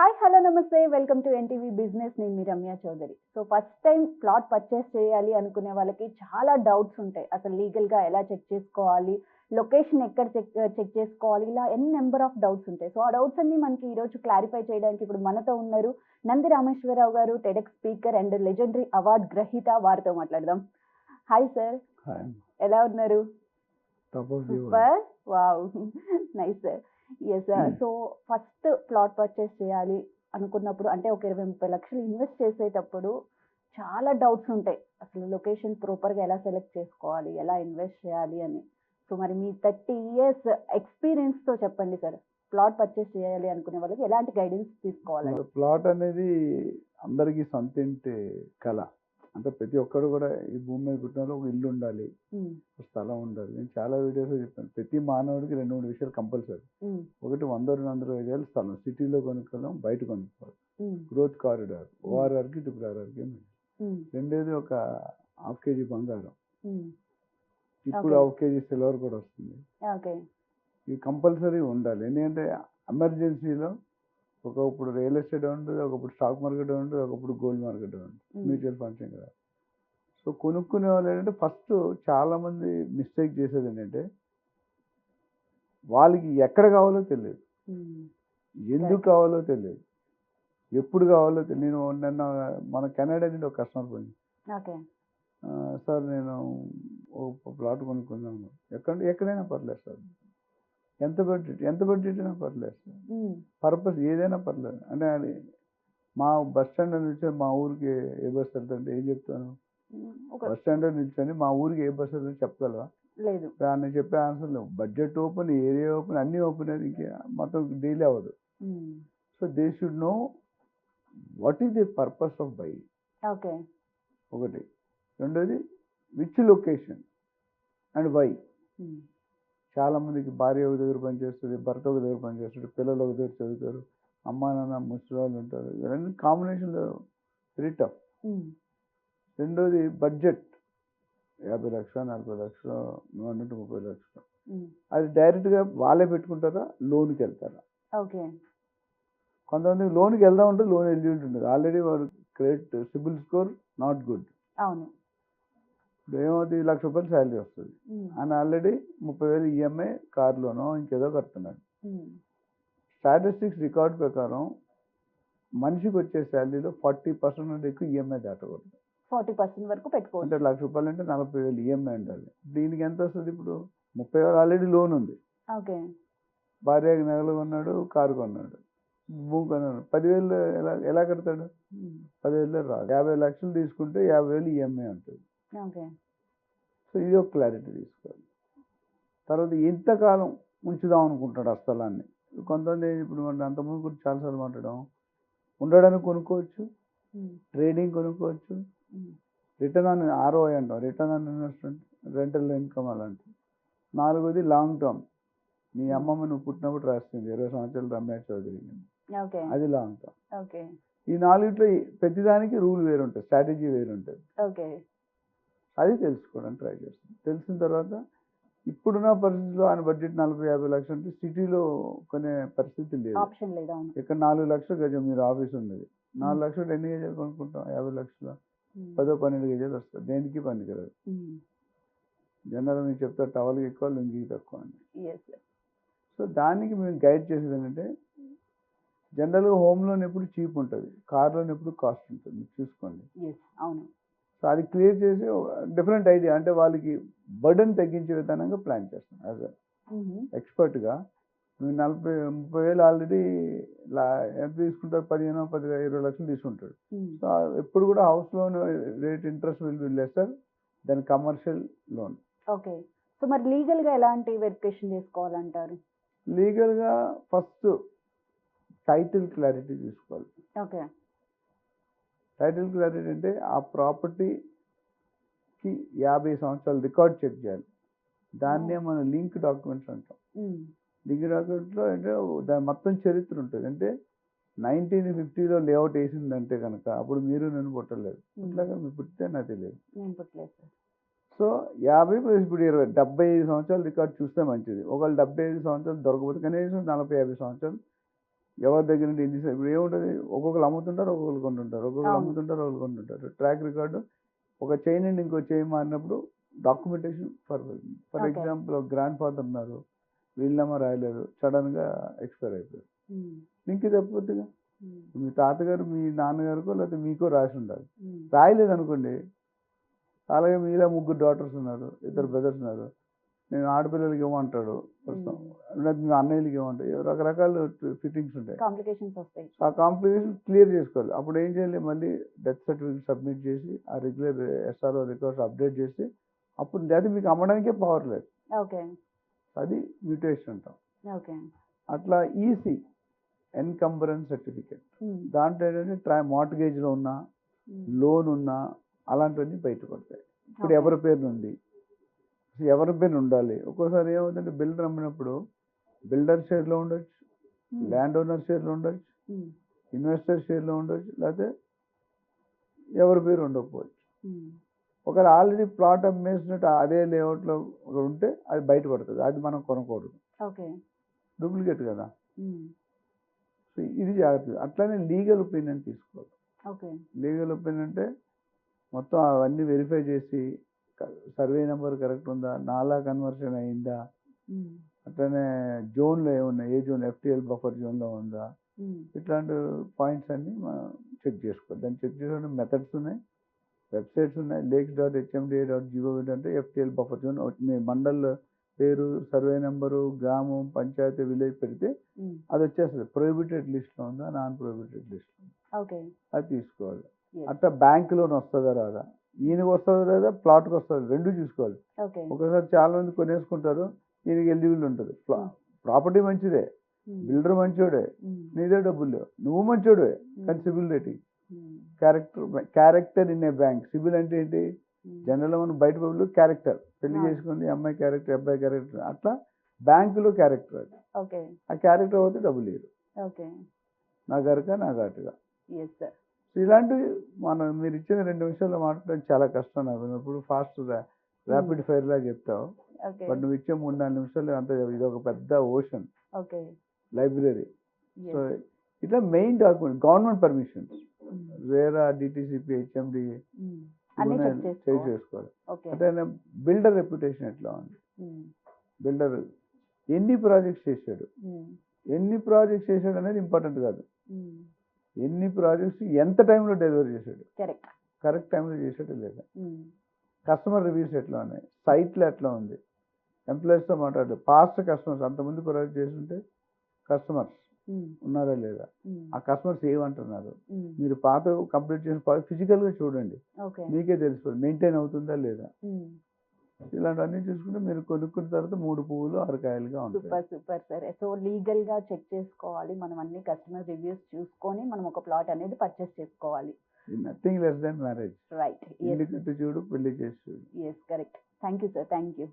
Hi hello నమస్తే welcome to NTV business. నేను మీ Ramya Chowdary. So first time plot purchase చేయాలి అనుకునే వాళ్ళకి చాలా డౌట్స్ ఉంటాయి. అసలు లీగల్గా ఎలా చెక్ చేసుకోవాలి, లొకేషన్ ఎక్కడ చెక్ చేసుకోవాలి, ఇలా నెంబర్ ఆఫ్ డౌట్స్ ఉంటాయి. సో ఆ డౌట్స్ అన్ని మనకి ఈరోజు క్లారిఫై చేయడానికి ఇప్పుడు మనతో ఉన్నారు నంది రామేశ్వరరావు గారు, TEDx speaker and legendary award గ్రహీత. వారితో మాట్లాడదాం. హాయ్ సార్, Hi, ఎలా ఉన్నారు? top of you. Super, wow, nice sir. Yes sir. So first plot purchase చేయాలి అనుకున్నప్పుడు, అంటే ఒక 20-30 లక్షలు ఇన్వెస్ట్ చేసేటప్పుడు చాలా డౌట్స్ ఉంటాయి. అసలు లొకేషన్ ప్రాపర్గా ఎలా సెలెక్ట్ చేసుకోవాలి, ఎలా ఇన్వెస్ట్ చేయాలి అని. సో మరి మీ 30 years ఎక్స్పీరియన్స్తో చెప్పండి సార్, ప్లాట్ పర్చేస్ చేయాలి అనుకునే వాళ్ళకి ఎలాంటి గైడెన్స్ తీసుకోవాలని? ప్లాట్ అనేది అందరికీ సొంత ఇంటి కళ. అంటే ప్రతి ఒక్కరు కూడా ఈ భూమి మీద పుట్టిన ఒక ఇల్లు ఉండాలి, ఒక స్థలం ఉండాలి. నేను చాలా వీడియోస్ చెప్పాను, ప్రతి మానవుడికి 2-3 విషయాలు కంపల్సరీ. ఒకటి 100-200 గజాలు స్థలం, సిటీలో కొనుక్కోవడం, బయట కొనుక్కోవాలి. గ్రోత్ కారిడార్, ఓఆర్ఆర్కి ట్రిపుల్ఆర్ఆర్కి. రెండోది ఒక ½ కేజీ బంగారం. ఇప్పుడు ½ కేజీ సిల్వర్ కూడా వస్తుంది. ఇది కంపల్సరీ ఉండాలి. ఎందుకంటే ఎమర్జెన్సీలో ఒకప్పుడు రియల్ ఎస్టేట్ ఉంటుంది, ఒకప్పుడు స్టాక్ మార్కెట్ ఉంటుంది, ఒకప్పుడు గోల్డ్ మార్కెట్ ఉంటుంది, మ్యూచువల్ ఫండ్స్ కదా. సో కొనుక్కునే వాళ్ళు ఏంటంటే ఫస్ట్ చాలామంది మిస్టేక్ చేసేది ఏంటంటే వాళ్ళకి ఎక్కడ కావాలో తెలియదు, ఎందుకు కావాలో తెలియదు, ఎప్పుడు కావాలో తెలియదు. నేను నిన్న మన కెనడా నుండి ఒక కస్టమర్ పోయింది. సార్ నేను ఒక ప్లాట్ కొనుక్కున్నాను, ఎక్కడైనా పర్లేదు సార్, ఎంత బడ్జెట్ అయినా పర్లేదు సార్, పర్పస్ ఏదైనా పర్లేదు అంటే. అది మా బస్ స్టాండ్ నుంచి మా ఊరికి ఏ బస్ వెళ్తుంటే ఏం చెప్తాను, బస్ స్టాండ్ నిల్చొని మా ఊరికి ఏ బస్ వెళ్తుంటే చెప్పగలవా? లేదు. దాన్ని చెప్పే ఆన్సర్ లేవు. బడ్జెట్ ఓపెన్, ఏరియా ఓపెన్, అన్నీ ఓపెన్ అయితే ఇంకా మొత్తం డీల్ అవ్వదు. So they should know what is the purpose of by. ఒకటి. రెండోది విచ్ లొకేషన్ అండ్ వై. చాలా మందికి భార్య ఒక దగ్గర పనిచేస్తుంది, భర్త ఒక దగ్గర పనిచేస్తుంది, పిల్లలు ఒక దగ్గర చదువుతారు, అమ్మా నాన్న ముసలి వాళ్ళు ఉంటారు. ఇవన్నీ కాంబినేషన్లో వెరీ టఫ్. రెండోది బడ్జెట్ 50 లక్షలు, 40 లక్షలు, 130 లక్షలు. అది డైరెక్ట్గా వాళ్ళే పెట్టుకుంటారా, లోన్కి వెళ్తారా? కొంతమంది లోన్కి వెళ్దాం ఉంటుంది, లోన్ ఎలిజిబిలిటీ ఉంటుంది, ఆల్రెడీ వాడు credit CIBIL score not good. ఏమవుతుంది, ₹1,00,000 శాలరీ వస్తుంది, ఆయన ఆల్రెడీ 30,000 ఈఎంఐ కార్లోనో ఇంకేదో కడుతున్నాడు. స్టాటిస్టిక్స్ రికార్డ్ ప్రకారం మనిషికి వచ్చే శాలరీలో 40% నుండి ఎక్కువ ఈఎంఐ దాటకూడదు. 40% వరకు పెట్టుకోవచ్చు. అంటే ₹1,00,000 అంటే 40,000 ఈఎంఐ ఉండాలి. దీనికి ఎంత వస్తుంది? ఇప్పుడు 30,000 ఆల్రెడీ లోన్ ఉంది, భార్యకి నెలలు కొన్నాడు, కారు కొన్నాడు, భూమి కొన్నాడు, 10,000 ఎలా కడతాడు? 10,000 రాదు. 50 లక్షలు తీసుకుంటే 50,000 ఈఎంఐ ఉంటుంది. సో ఇది ఒక క్లారిటీ తీసుకోవాలి. తర్వాత ఎంతకాలం ఉంచుదాం అనుకుంటాడు ఆ స్థలాన్ని. కొంతమంది ఇప్పుడు మనం అంతకుముందు కూడా చాలాసార్లు మాట్లాడాం, ఉండడానికి కొనుక్కోవచ్చు, ట్రేడింగ్ కొనుక్కోవచ్చు, రిటర్న్ ఆన్ ROI అంటాం, return on investment, rental income అలాంటివి. నాలుగోది లాంగ్ టర్మ్. మీ అమ్మమ్మ నువ్వు పుట్టినప్పుడు రాస్తుంది 20 సంవత్సరాలు రమ్య చౌదరి, అది లాంగ్ టర్మ్. ఈ నాలుగిట్లో ప్రతిదానికి రూల్ వేరు ఉంటుంది, స్ట్రాటజీ వేరు ఉంటుంది. అది తెలుసుకోవడానికి ట్రై చేస్తాం. తెలిసిన తర్వాత ఇప్పుడున్న పరిస్థితిలో ఆయన బడ్జెట్ 40-50 లక్షలు అంటే సిటీలో కొనే పరిస్థితి లేదు. ఇక్కడ 4 లక్షలు గజం మీరు ఆఫీస్ ఉన్నది, 4 లక్షలు ఎన్ని గజాలు కొనుక్కుంటాం? 50 లక్షలు, 10-12 గజాలు వస్తుంది, దేనికి పనికిరాదు. జనరల్ మీకు చెప్తారు టవల్కి ఎక్కువ, లుంగికి తక్కువ అని. సో దానికి మేము గైడ్ చేసేది ఏంటంటే, జనరల్గా హోమ్ లోన్ ఎప్పుడు చీప్ ఉంటుంది, కార్ లోన్ ఎప్పుడు కాస్ట్ ఉంటుంది, చూసుకోండి. సో అది క్లియర్ చేసి డిఫరెంట్ ఐడియా, అంటే వాళ్ళకి బర్డన్ తగ్గించే విధానంగా ప్లాన్ చేస్తాం. యాజ్ ఎక్స్పర్ట్గా మీరు 40-30 ఆల్రెడీ ఎంత తీసుకుంటారు? 15-20 లక్షలు తీసుకుంటాడు. సో ఎప్పుడు కూడా house loan rate interest will be lesser than commercial loan. So మరి లీగల్గా ఎలాంటి వెరిఫికేషన్ చేసుకోవాలంటారు? లీగల్గా ఫస్ట్ టైటిల్ క్లారిటీ తీసుకోవాలి. టైటిల్ క్లారిటీ అంటే ఆ ప్రాపర్టీకి 50 సంవత్సరాలు రికార్డ్ చెక్ చేయాలి. దాన్నే మనం లింక్ డాక్యుమెంట్స్ అంటాం. లింక్ డాక్యుమెంట్లో అంటే దాని మొత్తం చరిత్ర ఉంటుంది. అంటే 1950లో లేఅవుట్ వేసిందంటే కనుక అప్పుడు మీరు నన్ను పుట్టలేదు, ఇట్లాగా మీరు పుట్టితే నాకు తెలియదు. సో 50 ఇప్పుడు 20, 75 సంవత్సరాలు రికార్డ్ చూస్తే మంచిది. ఒకవేళ 75 సంవత్సరాలు దొరకకపోతే కనీసం 40-50 సంవత్సరాలు ఎవరి దగ్గర నుండి ఎన్ని ఇప్పుడు ఏముంటుంది, ఒక్కొక్కరు అమ్ముతుంటారు, ఒక్కొక్కరు కొంటుంటారు, ఒక్కొక్కరు అవును. అమ్ముతుంటారు, ఒకరు కొంటుంటారు. ట్రాక్ రికార్డు ఒక చైన్ నుండి ఇంకో చైన్ మారినప్పుడు డాక్యుమెంటేషన్ ఫర్ Okay. ఎగ్జాంపుల్ ఒక గ్రాండ్ ఫాదర్ ఉన్నారు, వీళ్ళమ్మ రాయలేదు, సడన్గా ఎక్స్పైర్ అయిపోయారు. ఉమ్, లింక్ తప్పిపోతుందిగా. ఉమ్, మీ తాతగారు మీ నాన్నగారికో లేకపోతే మీకో రాసి ఉండాలి. ఉమ్, రాయలేదు అనుకోండి, అలాగే మీలో 3 డాటర్స్ ఉన్నారు, 2 బ్రదర్స్ ఉన్నారు, నేను ఆడపిల్లలకి ఇవ్వమంటాడు ప్రస్తుతం, లేకపోతే మీ అన్నయ్యలకి ఇవ్వమంటాడు, రకరకాల ఫిట్టింగ్స్ ఉంటాయి. కాంప్లికేషన్స్ వస్తాయి. ఆ కాంప్లికేషన్ క్లియర్ చేసుకోవాలి. అప్పుడు ఏం చేయాలి, మళ్ళీ డెత్ సర్టిఫికేట్ సబ్మిట్ చేసి ఆ రెగ్యులర్ ఎస్ఆర్ఓ రికార్డ్స్ అప్డేట్ చేసి, అప్పుడు లేదా మీకు అమ్మడానికే పవర్ లేదు, ఓకే. అది మ్యూటేషన్ అంటాం. ఓకే. అట్లా ఈసీ ఎన్కంబరెన్స్ సర్టిఫికేట్, ఉమ్, దాంట్లో ఏంటంటే మార్ట్గేజ్లో ఉన్నా, ఉమ్, లోన్ ఉన్నా అలాంటివన్నీ బయటపడతాయి. ఇప్పుడు Okay. ఎవరి పేరు ఉంది, ఎవరి పేరు ఉండాలి. ఒక్కోసారి ఏమవుతుందంటే బిల్డర్ అమ్మినప్పుడు బిల్డర్ షేర్లో ఉండొచ్చు, ఉమ్, ల్యాండ్ ఓనర్ షేర్లో ఉండొచ్చు, ఉమ్, ఇన్వెస్టర్ షేర్లో ఉండొచ్చు, లేకపోతే ఎవరి పేరు ఉండకపోవచ్చు. ఉమ్, ఒకవేళ ఆల్రెడీ ప్లాట్ అమ్మేసినట్టు అదే లేఅవుట్లో ఉంటే అది బయటపడుతుంది, అది మనం కొనకూడదు, ఓకే. డూప్లికేట్ కదా. ఉమ్, సో ఇది జాగ్రత్త. అట్లానే లీగల్ ఒపీనియన్ తీసుకోవాలి. ఓకే. లీగల్ ఒపీనియన్ అంటే మొత్తం అవన్నీ వెరిఫై చేసి సర్వే నెంబర్ కరెక్ట్ ఉందా, నాలా కన్వర్షన్ అయిందా, ఉమ్, అట్లనే జోన్లో ఏమున్నాయి, ఏ జోన్ ఎఫ్టిఎల్ బఫర్ జోన్లో ఉందా, ఉమ్, ఇట్లాంటి పాయింట్స్ అన్నీ మనం చెక్ చేసుకోవాలి. దాన్ని చెక్ చేసుకోవడానికి మెథడ్స్ ఉన్నాయి, వెబ్సైట్స్ ఉన్నాయి. lakes.hmda.gov అంటే ఎఫ్టిఎల్ బఫర్ జోన్, మీ మండల్ పేరు, సర్వే నెంబరు, గ్రామం, పంచాయతీ, విలేజ్ పెడితే ఉమ్, అది వచ్చేస్తుంది. ప్రొహిబిటెడ్ లిస్ట్లో ఉందా, నాన్ ప్రొహిబిటెడ్ లిస్ట్లో ఉందా, ఓకే. అది తీసుకోవాలి. Yes. అట్లా బ్యాంక్ లోన్ వస్తుందా రాదా, ఈయనకి వస్తుందా లేదా, ప్లాట్కి వస్తుంది, రెండు చూసుకోవాలి. ఓకే. ఒకసారి చాలా మంది కొనేసుకుంటారు, ఈయనకి ఎలిజిబుల్ ఉంటుంది. ప్రాపర్టీ మంచిదే, ఉమ్, బిల్డర్ మంచోడే, ఉమ్, నీదే డబ్బులు లేవు, నువ్వు మంచోడే, కానీ CIBIL rating, um, character in a bank. CIBIL అంటే ఏంటి, ఉమ్, జనరల్గా మనం బయట పబ్లిక్ క్యారెక్టర్, పెళ్లి అవును. చేసుకుంది అమ్మాయి క్యారెక్టర్, అబ్బాయి క్యారెక్టర్, అట్లా బ్యాంకులో క్యారెక్టర్ అది. ఓకే. ఆ క్యారెక్టర్ అవుతే డబ్బులు లేరు, ఓకే. నా గరక నా ఘాటుగా. Yes sir. సో ఇలాంటివి మనం మీరు ఇచ్చిన 2 నిమిషాల్లో మాట్లాడడం చాలా కష్టం నాకు. ఇప్పుడు ఫాస్ట్ ర్యాపిడ్ ఫైర్ లా చెప్తావు, ఓకే. బట్ నువ్వు ఇచ్చే 3-4 నిమిషాలు అంత, ఇది ఒక పెద్ద ocean okay. Library. Yes. So ఇట్లా మెయిన్ డాక్యుమెంట్ గవర్నమెంట్ పర్మిషన్స్, ఉమ్, రేరా, డిటిసిపి, హెచ్ఎండి ఉమ్, అన్నీ చెక్ చేసుకోవాలి. చేసుకోవాలి. ఓకే. అంటే బిల్డర్ రెప్యుటేషన్ ఎట్లా ఉంది, ఉమ్, బిల్డర్ ఎన్ని ప్రాజెక్ట్స్ చేశాడు, ఉమ్, ఎన్ని ప్రాజెక్ట్స్ చేశాడు అనేది ఇంపార్టెంట్ కాదు, ఉమ్, ఎన్ని ప్రాజెక్ట్స్ ఎంత టైంలో డెలివరీ చేశాడు, కరెక్ట్. కరెక్ట్ టైంలో చేశాడు లేదా, ఉమ్, కస్టమర్ రివ్యూస్ ఎట్లా ఉన్నాయి, సైట్లో ఎట్లా ఉంది, ఎంప్లాయీస్తో మాట్లాడు, పాస్ట్ కస్టమర్స్ అంతకుముందు ప్రొవైడ్ చేస్తుంటే కస్టమర్స్ ఉమ్, ఉన్నారా లేదా, ఉమ్, ఆ కస్టమర్స్ ఏమంటున్నారు, ఉమ్, మీరు పాత కంప్లీట్ చేసిన ప్రాజెక్ట్ ఫిజికల్గా చూడండి, ఓకే. మీకే తెలిసిపోతుంది మెయింటైన్ అవుతుందా లేదా. ఉమ్, ఇలాంటివన్నీ చూసుకుంటే మీరు కొనుక్కున్న తర్వాత 3 పువ్వులు 6 కాయలుగా ఉంటాయి. Super super sir. So legal గా చెక్ చేసుకోవాలి, మనం అన్ని కస్టమర్ రివ్యూస్ చూసుకొని మనం ఒక ప్లాట్ అనేది పర్చేస్ చేసుకోవాలి. Nothing less than marriage. Right. ఇల్లు కట్టి చూడు, పెళ్లి చేసి చూడు. Yes correct. Thank you sir. Thank you.